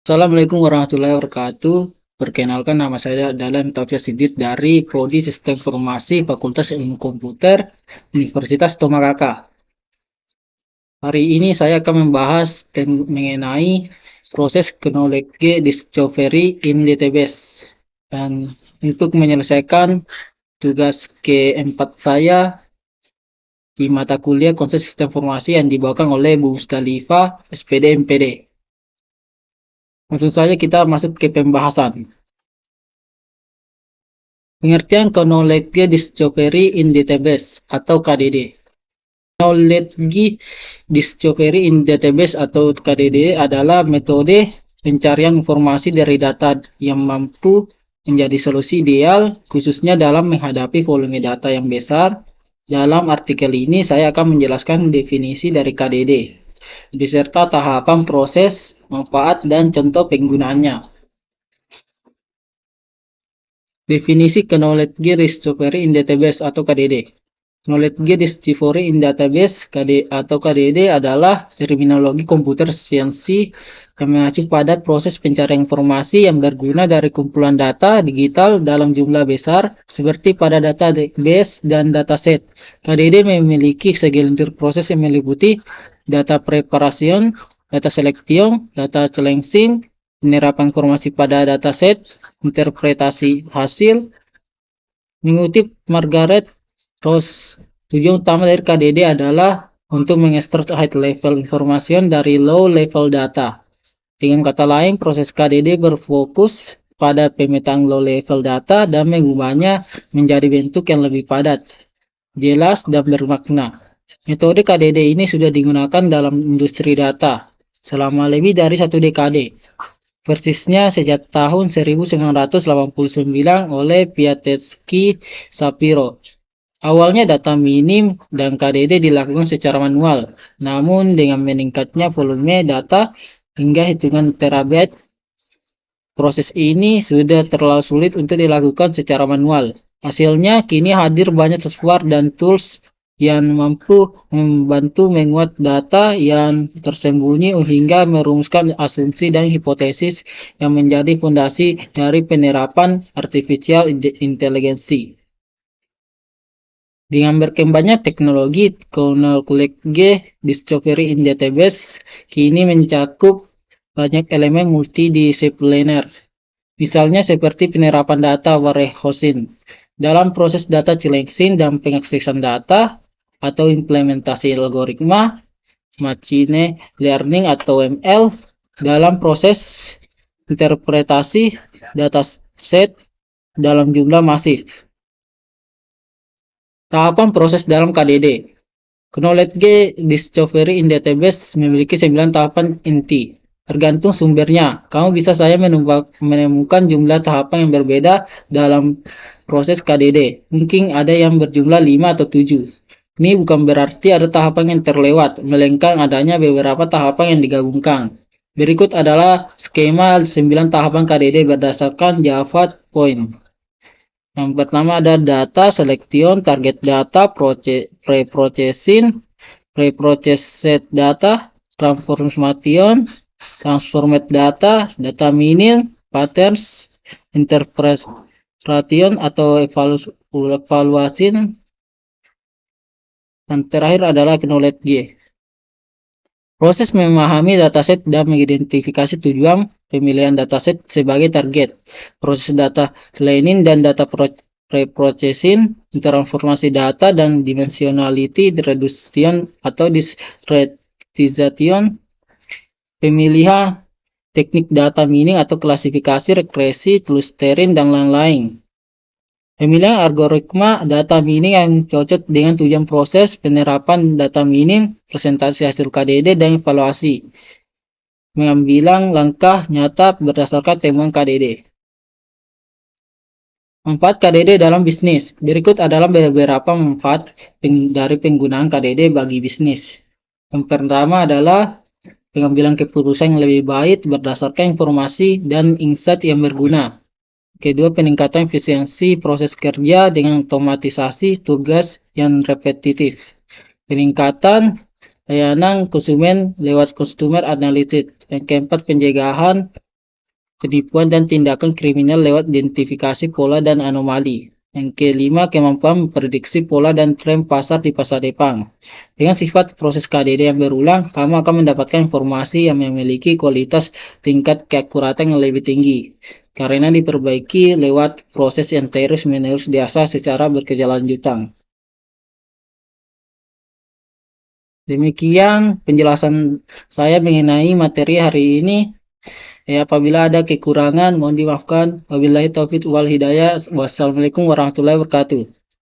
Assalamualaikum warahmatullahi wabarakatuh. Perkenalkan, nama saya adalah Taufik Sidit dari Prodi Sistem Informasi Fakultas Ilmu Komputer Universitas Tomakaka. Hari ini saya akan membahas mengenai proses knowledge discovery in database. Dan untuk menyelesaikan tugas keempat saya di mata kuliah konsep sistem informasi yang dibawakan oleh Bu Mustalifah, SPD MPD. Langsung saja kita masuk ke pembahasan. Pengertian Knowledge Discovery in Database atau KDD. Knowledge Discovery in Database atau KDD adalah metode pencarian informasi dari data yang mampu menjadi solusi ideal, khususnya dalam menghadapi volume data yang besar. Dalam artikel ini saya akan menjelaskan definisi dari KDD, beserta tahapan proses, manfaat, dan contoh penggunaannya. Definisi Knowledge Discovery in Database atau KDD. Knowledge Discovery in Database atau KDD adalah terminologi komputer siensi yang mengacu pada proses pencarian informasi yang berguna dari kumpulan data digital dalam jumlah besar seperti pada database dan dataset. KDD memiliki segelintir proses yang meliputi data preparation, data selection, data cleansing, penerapan informasi pada dataset, interpretasi hasil. Mengutip Margaret Ross, tujuan utama dari KDD adalah untuk mengekstrak high-level information dari low-level data. Dengan kata lain, proses KDD berfokus pada pemetaan low-level data dan mengubahnya menjadi bentuk yang lebih padat, jelas, dan bermakna. Metode KDD ini sudah digunakan dalam industri data selama lebih dari 1 dekade. Persisnya sejak tahun 1989 oleh Piatetsky Shapiro. Awalnya data minim dan KDD dilakukan secara manual, namun dengan meningkatnya volume data hingga hitungan terabyte, proses ini sudah terlalu sulit untuk dilakukan secara manual. Hasilnya kini hadir banyak software dan tools yang mampu membantu menguat data yang tersembunyi hingga merumuskan asumsi dan hipotesis yang menjadi fondasi dari penerapan artificial intelligence. Dengan berkembangnya teknologi knowledge discovery in database kini mencakup banyak elemen multidisipliner, misalnya seperti penerapan data warehousing dalam proses data cleansing dan pengaksesan data, atau implementasi algoritma machine learning atau ML dalam proses interpretasi dataset dalam jumlah masif. Tahapan proses dalam KDD. Knowledge Discovery in Database memiliki 9 tahapan inti. Tergantung sumbernya, kamu bisa saja menemukan jumlah tahapan yang berbeda dalam proses KDD. Mungkin ada yang berjumlah 5 atau 7. Ini bukan berarti ada tahapan yang terlewat, melainkan adanya beberapa tahapan yang digabungkan. Berikut adalah skema 9 tahapan KDD berdasarkan Java Point. Yang pertama ada data selection, target data, pre-processing, pre-processed data, transformation, transformed data, data mining, patterns, interpretation atau evaluasi, dan terakhir adalah knowledge. Proses memahami dataset dan mengidentifikasi tujuan pemilihan dataset sebagai target. Proses data cleaning dan data pre-processing, transformasi data dan dimensionality reduction atau discretization, pemilihan teknik data mining atau klasifikasi, regresi, clustering, dan lain-lain. Pemilihan algoritma data mining yang cocok dengan tujuan proses, penerapan data mining, presentasi hasil KDD, dan evaluasi. Mengambil langkah nyata berdasarkan temuan KDD. Manfaat KDD dalam bisnis. Berikut adalah beberapa manfaat dari penggunaan KDD bagi bisnis. Yang pertama adalah pengambilan keputusan yang lebih baik berdasarkan informasi dan insight yang berguna. Kedua, peningkatan efisiensi proses kerja dengan otomatisasi tugas yang repetitif. Peningkatan layanan konsumen lewat customer analytics. Yang keempat, pencegahan penipuan dan tindakan kriminal lewat identifikasi pola dan anomali. Yang kelima, kemampuan memprediksi pola dan tren pasar di masa depan. Dengan sifat proses KDD yang berulang, kamu akan mendapatkan informasi yang memiliki kualitas tingkat keakuratan yang lebih tinggi, karena diperbaiki lewat proses yang terus-menerus diasah secara berkelanjutan. Demikian penjelasan saya mengenai materi hari ini. Apabila ada kekurangan, mohon dimaafkan. Wabillahi taufiq wal hidayah. Wassalamualaikum warahmatullahi wabarakatuh.